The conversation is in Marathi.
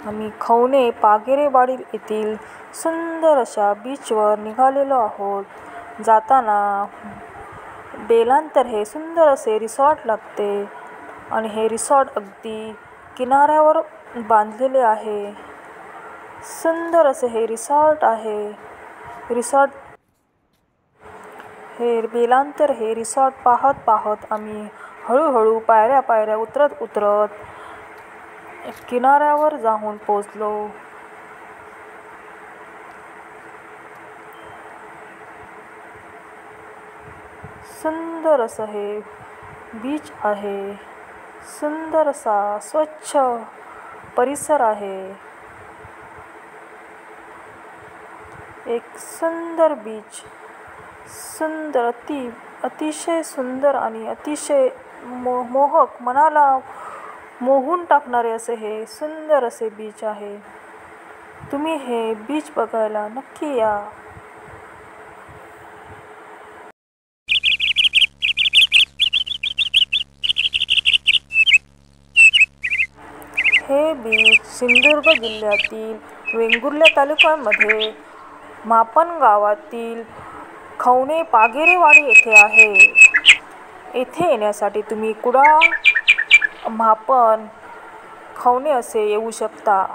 आम्ही खवणे पागेरेवाडी येथील सुंदर अशा बीचवर निघालेलो आहोत. जाताना बेलांतर हे सुंदर असे रिसॉर्ट लागते आणि हे रिसॉर्ट अगदी किनाऱ्यावर बांधलेले आहे. सुंदर असे हे रिसॉर्ट आहे. बेलांतर हे रिसॉर्ट पाहत पाहत आम्ही हळूहळू पायऱ्या उतरत किनाऱ्यावर जाऊन पोचलो. सुंदर असं हे बीच आहे. सुंदर असा स्वच्छ परिसर आहे. एक सुंदर बीच, सुंदर अतिशय सुंदर आणि अतिशय मोहक, मनाला मोहून टाकणारे असे हे सुंदर असे बीच आहे. तुम्ही हे बीच बघायला नक्की या. हे बीच सिंधुदुर्ग जिल्ह्यातील वेंगुर्ला तालुक्यामध्ये मापण गावातील खवणे पागेरेवाडी येथे आहे. येथे येण्यासाठी तुम्ही कुडाळ, मापण, खवणे असे येऊ शकता.